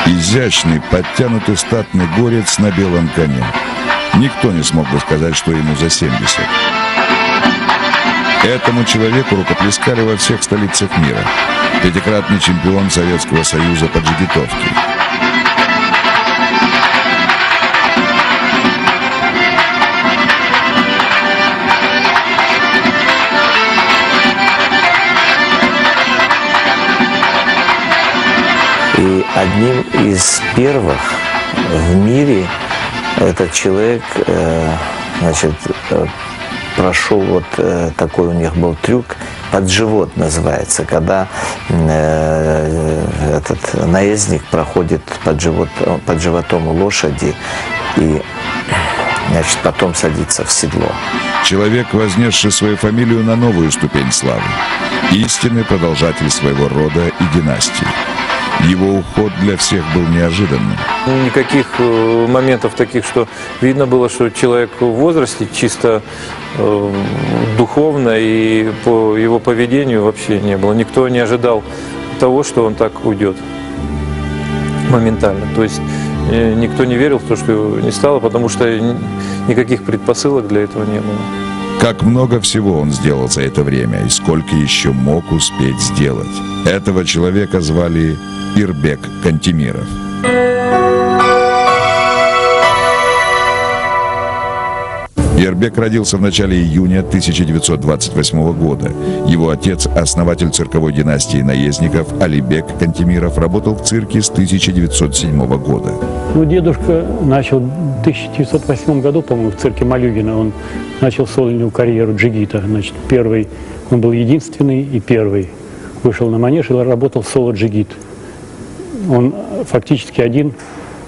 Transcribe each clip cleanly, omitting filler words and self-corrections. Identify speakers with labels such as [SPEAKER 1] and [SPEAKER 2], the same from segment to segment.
[SPEAKER 1] Изящный, подтянутый статный горец на белом коне. Никто не смог бы сказать, что ему за 70. Этому человеку рукоплескали во всех столицах мира. Пятикратный чемпион Советского Союза по джигитовке.
[SPEAKER 2] И одним из первых в мире этот человек, значит, прошел вот такой у них был трюк, под живот называется, когда этот наездник проходит под животом у лошади и, значит, потом садится в седло.
[SPEAKER 1] Человек, вознесший свою фамилию на новую ступень славы. Истинный продолжатель своего рода и династии. Его уход для всех был неожиданным.
[SPEAKER 3] Никаких моментов таких, что видно было, что человек в возрасте чисто духовно и по его поведению вообще не было. Никто не ожидал того, что он так уйдет моментально. То есть никто не верил в то, что его не стало, потому что никаких предпосылок для этого не было.
[SPEAKER 1] Как много всего он сделал за это время и сколько еще мог успеть сделать. Этого человека звали Ирбек Кантемиров. Ирбек родился в начале июня 1928 года. Его отец, основатель цирковой династии наездников Алибек Кантемиров, работал в цирке с 1907 года.
[SPEAKER 4] Ну, дедушка начал в 1908 году, по-моему, в цирке Малюгина. Он начал сольную карьеру джигита. Значит, первый, он был единственный и первый. Вышел на манеж и работал соло-джигит. Он фактически один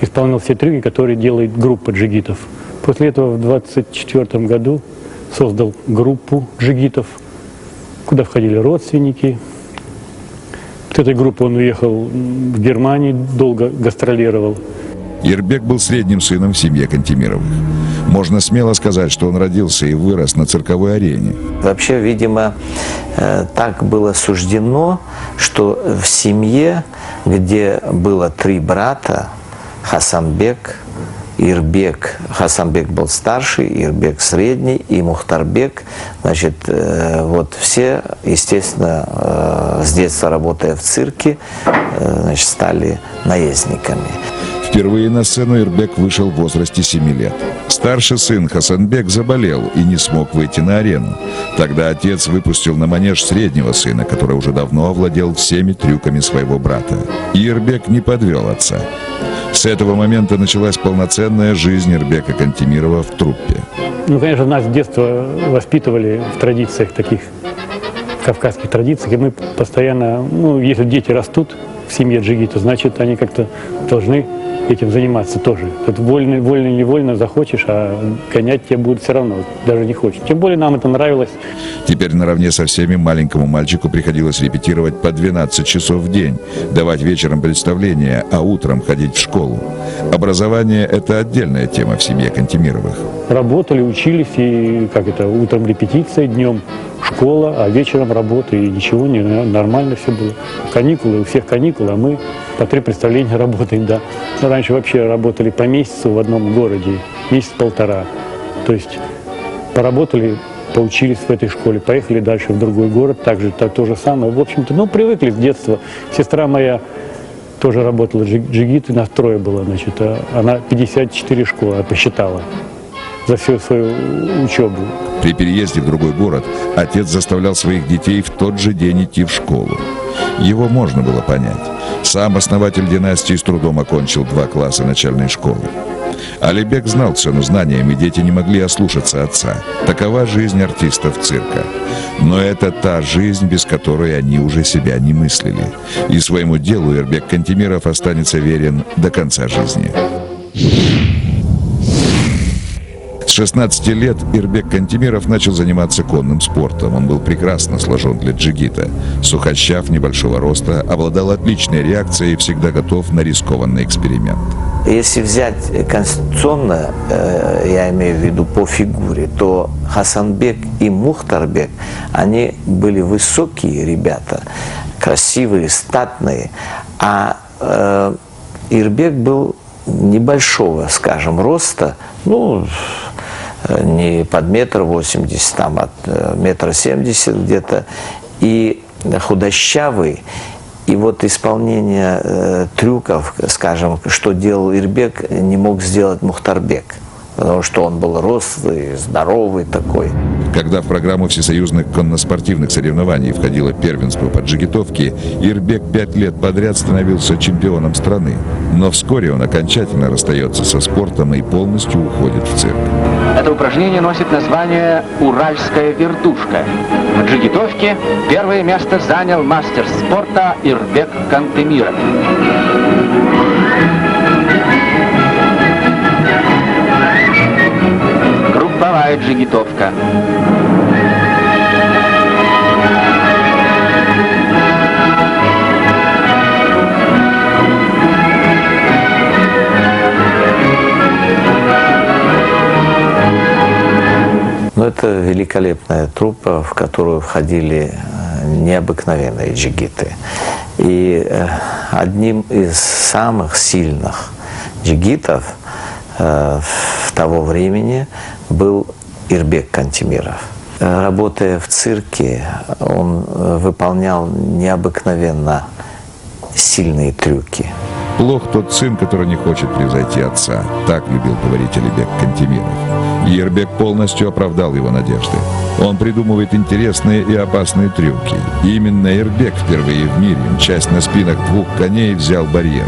[SPEAKER 4] исполнял все трюки, которые делает группа джигитов. После этого в 1924 году создал группу джигитов, куда входили родственники. С этой группы он уехал в Германию, долго гастролировал.
[SPEAKER 1] Ирбек был средним сыном в семье Кантемировых. Можно смело сказать, что он родился и вырос на цирковой арене.
[SPEAKER 2] Вообще, видимо, так было суждено, что в семье, где было 3 брата, Хасанбек, Ирбек, Хасанбек был старший, Ирбек средний и Мухтарбек, значит, вот все, естественно, с детства работая в цирке, значит, стали наездниками.
[SPEAKER 1] Впервые на сцену Ирбек вышел в возрасте 7 лет. Старший сын Хасанбек заболел и не смог выйти на арену. Тогда отец выпустил на манеж среднего сына, который уже давно овладел всеми трюками своего брата. И Ирбек не подвел отца. С этого момента началась полноценная жизнь Ирбека Кантемирова в труппе.
[SPEAKER 4] Ну, конечно, нас с детства воспитывали в традициях таких, кавказских традициях, и мы постоянно, ну, если дети растут в семье джигита, значит, они как-то должны этим заниматься тоже. Тут вольно или невольно захочешь, а гонять тебе будут все равно, даже не хочешь. Тем более нам это нравилось.
[SPEAKER 1] Теперь наравне со всеми маленькому мальчику приходилось репетировать по 12 часов в день, давать вечером представления, а утром ходить в школу. Образование – это отдельная тема в семье Кантемировых.
[SPEAKER 4] Работали, учились, и как это, утром репетиция, днем школа, а вечером работа, и ничего, не нормально все было. Каникулы, у всех каникулы, а мы по 3 представления работаем, да. Раньше вообще работали по месяцу в одном городе, месяц-полтора. То есть поработали, поучились в этой школе, поехали дальше в другой город, также то же самое. В общем-то, ну, привыкли с детства. Сестра моя тоже работала джигит, и нас 3 было, значит, она 54 школы посчитала за всю свою учебу.
[SPEAKER 1] При переезде в другой город отец заставлял своих детей в тот же день идти в школу. Его можно было понять. Сам основатель династии с трудом окончил 2 класса начальной школы. Алибек знал цену знаниям, и дети не могли ослушаться отца. Такова жизнь артистов цирка. Но это та жизнь, без которой они уже себя не мыслили. И своему делу Ирбек Кантемиров останется верен до конца жизни. С 16 лет Ирбек Кантемиров начал заниматься конным спортом. Он был прекрасно сложен для джигита. Сухощав, небольшого роста, обладал отличной реакцией и всегда готов на рискованный эксперимент.
[SPEAKER 2] Если взять конституционно, я имею в виду по фигуре, то Хасанбек и Мухтарбек, они были высокие ребята, красивые, статные, а Ирбек был небольшого, скажем, роста, ну, не под 1,80 м, там от 1,70 м где-то, и худощавый. И вот исполнение трюков, скажем, что делал Ирбек, не мог сделать Мухтарбек, потому что он был рослый, здоровый такой.
[SPEAKER 1] Когда в программу всесоюзных конноспортивных соревнований входило первенство по джигитовке, Ирбек 5 лет подряд становился чемпионом страны. Но вскоре он окончательно расстается со спортом и полностью уходит в цирк.
[SPEAKER 5] Это упражнение носит название «Уральская вертушка». В джигитовке первое место занял мастер спорта Ирбек Кантемиров. Групповая джигитовка.
[SPEAKER 2] Но это великолепная труппа, в которую входили необыкновенные джигиты. И одним из самых сильных джигитов того времени был Ирбек Кантемиров. Работая в цирке, он выполнял необыкновенно сильные трюки.
[SPEAKER 1] Плох тот сын, который не хочет превзойти отца. Так любил говорить Алибек Кантемиров. И Ирбек полностью оправдал его надежды. Он придумывает интересные и опасные трюки. И именно Ирбек впервые в мире, мчась на спинах 2 коней, взял барьеры.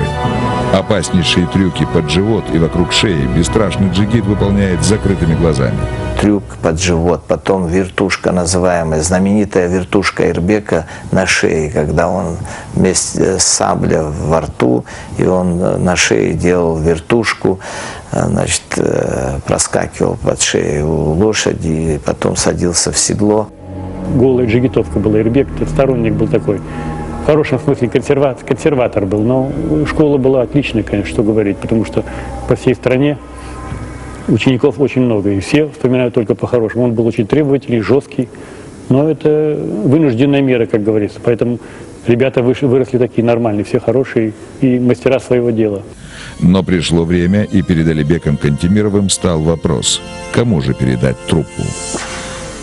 [SPEAKER 1] Опаснейшие трюки под живот и вокруг шеи бесстрашный джигит выполняет с закрытыми глазами.
[SPEAKER 2] Трюк под живот, потом вертушка называемая, знаменитая вертушка Ирбека на шее, когда он вместе с саблей во рту, и он на шее делал вертушку, значит, проскакивал под шею у лошади, и потом садился в седло.
[SPEAKER 4] Голая джигитовка была. Ирбек сторонник был такой. В хорошем смысле консерватор был, но школа была отличная, конечно, что говорить, потому что по всей стране учеников очень много, и все вспоминают только по-хорошему. Он был очень требовательный, жесткий, но это вынужденная мера, как говорится. Поэтому ребята выросли такие нормальные, все хорошие и мастера своего дела.
[SPEAKER 1] Но пришло время, и перед Алибеком Кантемировым стал вопрос, кому же передать труппу.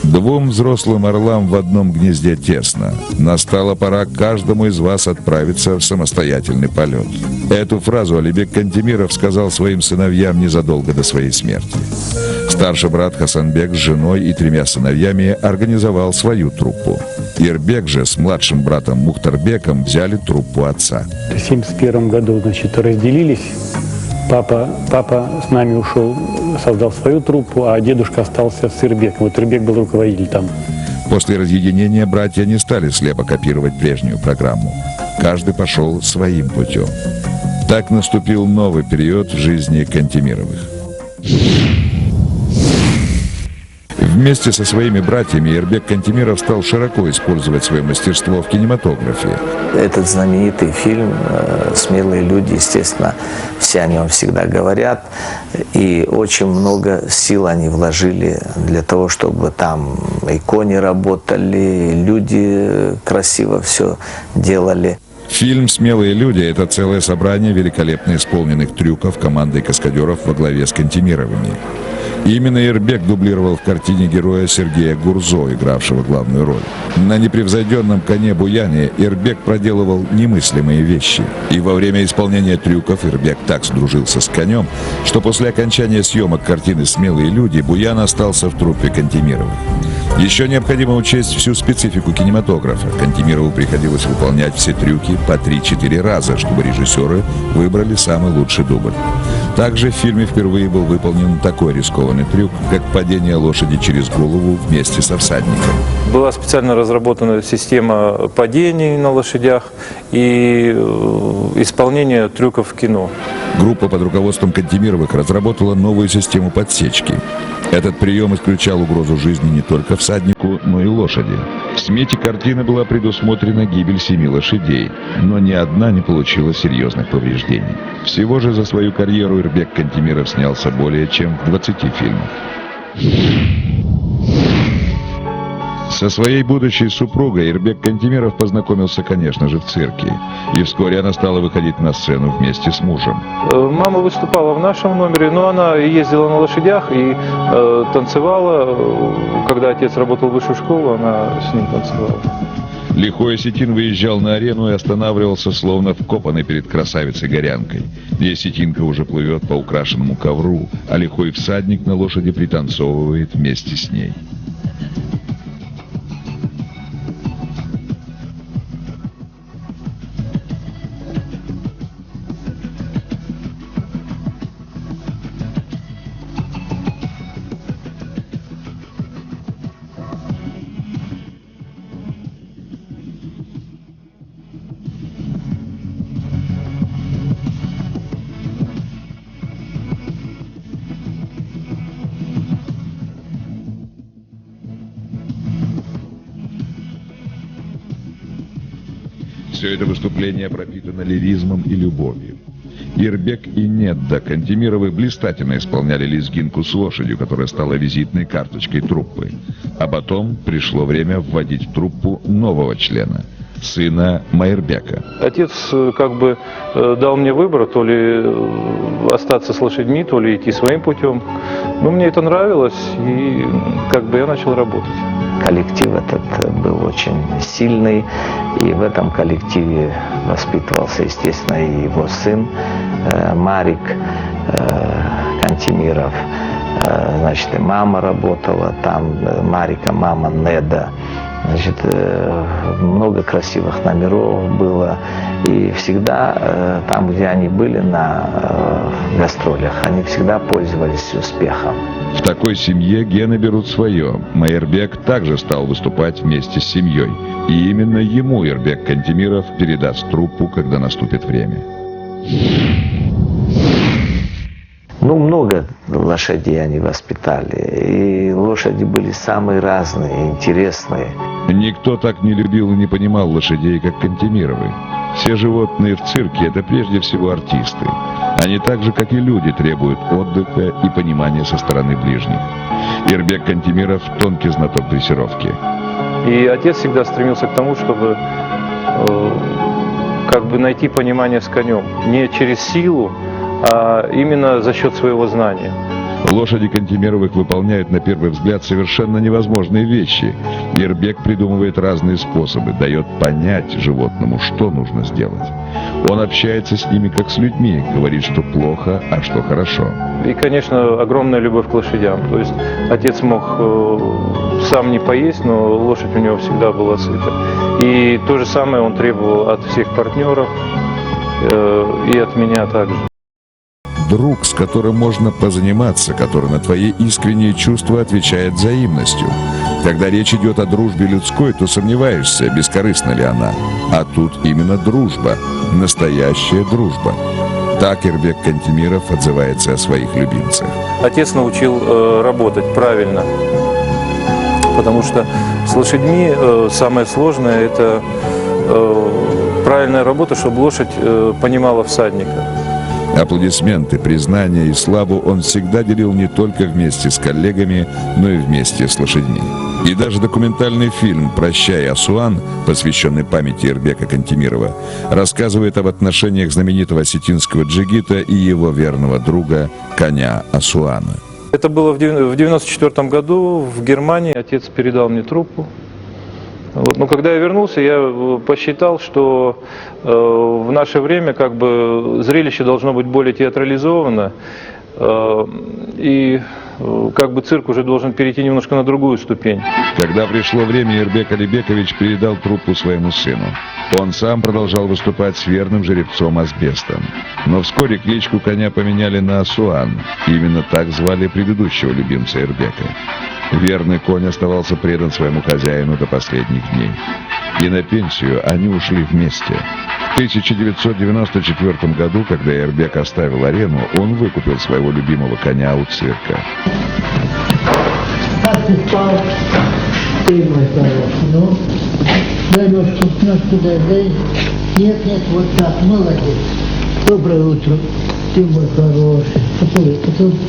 [SPEAKER 1] 2 взрослым орлам в одном гнезде тесно. Настала пора каждому из вас отправиться в самостоятельный полет. Эту фразу Алибек Кантемиров сказал своим сыновьям незадолго до своей смерти. Старший брат Хасанбек с женой и 3 сыновьями организовал свою труппу. Ирбек же с младшим братом Мухтарбеком взяли труппу отца.
[SPEAKER 4] В 1971 году, значит, разделились. Папа с нами ушел, создал свою труппу, а дедушка остался с Ирбеком. Вот Ирбек был руководитель там.
[SPEAKER 1] После разъединения братья не стали слепо копировать прежнюю программу. Каждый пошел своим путем. Так наступил новый период в жизни Кантемировых. Вместе со своими братьями Ирбек Кантемиров стал широко использовать свое мастерство в кинематографе.
[SPEAKER 2] Этот знаменитый фильм «Смелые люди», естественно, все о нем всегда говорят. И очень много сил они вложили для того, чтобы там и кони работали, и люди красиво все делали.
[SPEAKER 1] Фильм «Смелые люди» — это целое собрание великолепно исполненных трюков командой каскадеров во главе с Кантемировыми. Именно Ирбек дублировал в картине героя Сергея Гурзо, игравшего главную роль. На непревзойденном коне Буяне Ирбек проделывал немыслимые вещи. И во время исполнения трюков Ирбек так сдружился с конем, что после окончания съемок картины «Смелые люди» Буян остался в труппе Кантемировых. Еще необходимо учесть всю специфику кинематографа. Кантемирову приходилось выполнять все трюки по 3-4 раза, чтобы режиссеры выбрали самый лучший дубль. Также в фильме впервые был выполнен такой рискованный трюк, как падение лошади через голову вместе со всадником.
[SPEAKER 3] Была специально разработана система падений на лошадях и исполнение трюков в кино.
[SPEAKER 1] Группа под руководством Кантемировых разработала новую систему подсечки. Этот прием исключал угрозу жизни не только всаднику, но и лошади. В смете картины была предусмотрена гибель 7 лошадей, но ни одна не получила серьезных повреждений. Всего же за свою карьеру Ирбек Кантемиров снялся более чем в 20 фильмах. Со своей будущей супругой Ирбек Кантемиров познакомился, конечно же, в цирке. И вскоре она стала выходить на сцену вместе с мужем.
[SPEAKER 3] Мама выступала в нашем номере, но она ездила на лошадях и танцевала. Когда отец работал в высшую школу, она с ним танцевала.
[SPEAKER 1] Лихой осетин выезжал на арену и останавливался, словно вкопанный перед красавицей-горянкой. И осетинка уже плывет по украшенному ковру, а лихой всадник на лошади пританцовывает вместе с ней. Все это выступление пропитано лиризмом и любовью. Ирбек и Недда Кантемировы блистательно исполняли лезгинку с лошадью, которая стала визитной карточкой труппы. А потом пришло время вводить в труппу нового члена, сына Майырбека.
[SPEAKER 3] Отец как бы дал мне выбор, то ли остаться с лошадьми, то ли идти своим путем. Но мне это нравилось, и как бы я начал работать.
[SPEAKER 2] Коллектив этот был очень сильный, и в этом коллективе воспитывался, естественно, и его сын Марик Кантемиров. Значит, и мама работала там, Марика мама Неда. Значит, много красивых номеров было. И всегда там, где они были на гастролях, они всегда пользовались успехом.
[SPEAKER 1] В такой семье гены берут свое. Майырбек также стал выступать вместе с семьей. И именно ему Ирбек Кантемиров передаст труппу, когда наступит время.
[SPEAKER 2] Ну, много лошадей они воспитали. И лошади были самые разные, интересные.
[SPEAKER 1] Никто так не любил и не понимал лошадей, как Кантемировы. Все животные в цирке – это прежде всего артисты. Они так же, как и люди, требуют отдыха и понимания со стороны ближних. Ирбек Кантемиров – тонкий знаток дрессировки.
[SPEAKER 3] И отец всегда стремился к тому, чтобы как бы найти понимание с конем. Не через силу, а именно за счет своего знания.
[SPEAKER 1] Лошади Кантемировых выполняют на первый взгляд совершенно невозможные вещи. Ирбек придумывает разные способы, дает понять животному, что нужно сделать. Он общается с ними как с людьми, говорит, что плохо, а что хорошо.
[SPEAKER 3] И, конечно, огромная любовь к лошадям. То есть отец мог сам не поесть, но лошадь у него всегда была сыта. И то же самое он требовал от всех партнеров и от меня также.
[SPEAKER 1] Друг, с которым можно позаниматься, который на твои искренние чувства отвечает взаимностью. Когда речь идет о дружбе людской, то сомневаешься, бескорыстна ли она. А тут именно дружба, настоящая дружба. Так Ирбек Кантемиров отзывается о своих любимцах.
[SPEAKER 3] Отец научил работать правильно, потому что с лошадьми самое сложное – это правильная работа, чтобы лошадь понимала всадника.
[SPEAKER 1] Аплодисменты, признания и славу он всегда делил не только вместе с коллегами, но и вместе с лошадьми. И даже документальный фильм «Прощай, Асуан», посвященный памяти Ирбека Кантемирова, рассказывает об отношениях знаменитого осетинского джигита и его верного друга, коня Асуана.
[SPEAKER 3] Это было в 1994 году в Германии. Отец передал мне труппу. Вот. Но когда я вернулся, я посчитал, что в наше время как бы зрелище должно быть более театрализовано, и как бы цирк уже должен перейти немножко на другую ступень.
[SPEAKER 1] Когда пришло время, Ирбек Алибекович передал труппу своему сыну. Он сам продолжал выступать с верным жеребцом Асбестом. Но вскоре кличку коня поменяли на Асуан. Именно так звали предыдущего любимца Ирбека. Верный конь оставался предан своему хозяину до последних дней. И на пенсию они ушли вместе. В 1994 году, когда Ирбек оставил арену, он выкупил своего любимого коня у цирка.
[SPEAKER 6] Как ты спал? Ты мой хороший, ну? Дай ножку дай. Нет, вот так, молодец. Доброе утро. Ты мой хороший. Посмотри,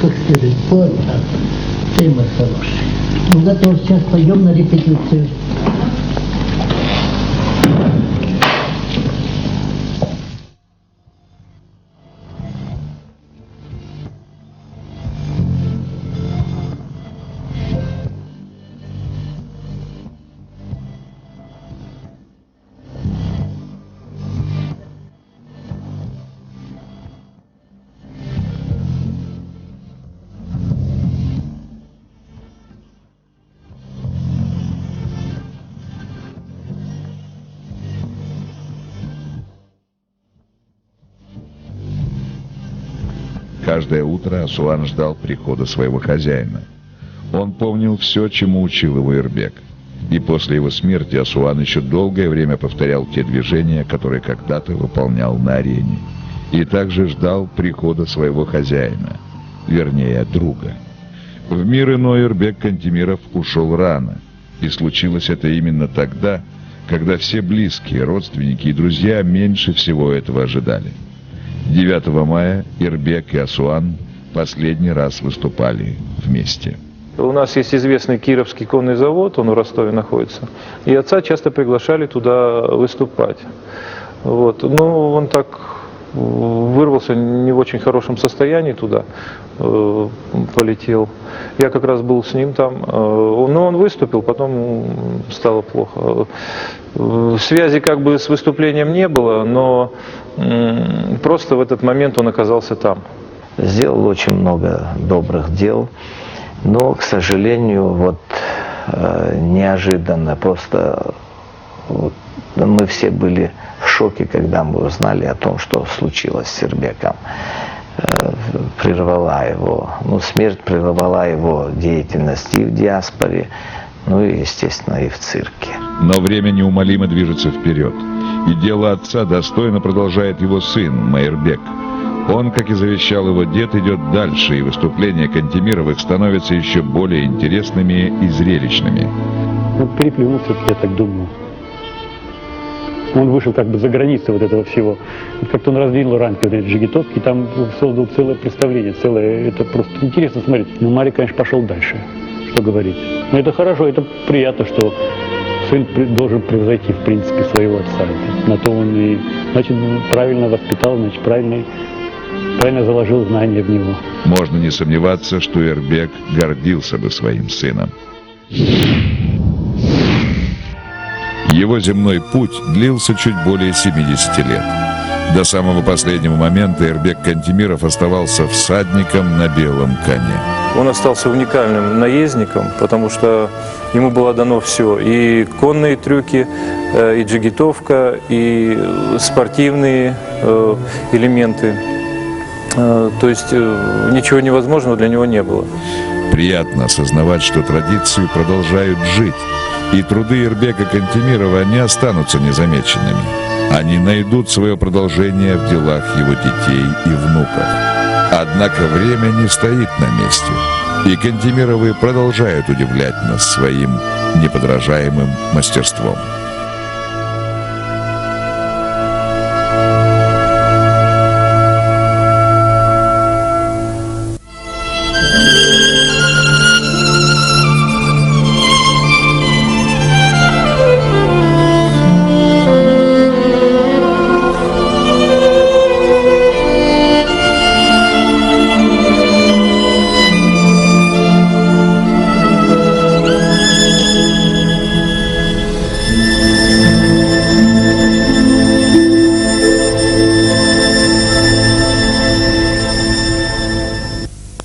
[SPEAKER 6] как стоит. Вот так. Ты мой хороший. Ну, готов, сейчас пойдем на репетицию.
[SPEAKER 1] Каждое утро Асуан ждал прихода своего хозяина. Он помнил все, чему учил его Эрбек. И после его смерти Асуан еще долгое время повторял те движения, которые когда-то выполнял на арене. И также ждал прихода своего хозяина, вернее, друга. В мир иной Эрбек Кантемиров ушел рано. И случилось это именно тогда, когда все близкие, родственники и друзья меньше всего этого ожидали. 9 мая Эрбек и Асуан последний раз выступали вместе.
[SPEAKER 3] У нас есть известный Кировский конный завод, он в Ростове находится, и отца часто приглашали туда выступать. Вот. Но он так вырвался не в очень хорошем состоянии туда, полетел. Я как раз был с ним там, но он выступил, потом стало плохо. Связи как бы с выступлением не было, но просто в этот момент он оказался там.
[SPEAKER 2] Сделал очень много добрых дел, но, к сожалению, вот неожиданно, просто вот, мы все были в шоке, когда мы узнали о том, что случилось с Эрбеком. Прервала его, смерть прервала его деятельность и в диаспоре, и, естественно, и в цирке.
[SPEAKER 1] Но время неумолимо движется вперед, и дело отца достойно продолжает его сын Майырбек. Он, как и завещал его дед, идет дальше, и выступления Кантемировых становятся еще более интересными и зрелищными.
[SPEAKER 4] Он переплюнул все-таки, я так думаю. Он вышел как бы за границы вот этого всего. Как-то он раздвинул рамки вот этой джигитовки, и там создал целое представление, это просто интересно смотреть. Но Марик, конечно, пошел дальше, что говорить. Но это хорошо, это приятно, что сын должен превзойти, в принципе, своего отца. На то он и, значит, правильно воспитал, значит, правильно заложил знания в него.
[SPEAKER 1] Можно не сомневаться, что Эрбек гордился бы своим сыном. Его земной путь длился чуть более 70 лет. До самого последнего момента Эрбек Кантемиров оставался всадником на белом коне.
[SPEAKER 3] Он остался уникальным наездником, потому что ему было дано все. И конные трюки, и джигитовка, и спортивные элементы. То есть ничего невозможного для него не было.
[SPEAKER 1] Приятно осознавать, что традиции продолжают жить, и труды Эрбека Кантемирова не останутся незамеченными. Они найдут свое продолжение в делах его детей и внуков. Однако время не стоит на месте, и Кантемировы продолжают удивлять нас своим неподражаемым мастерством.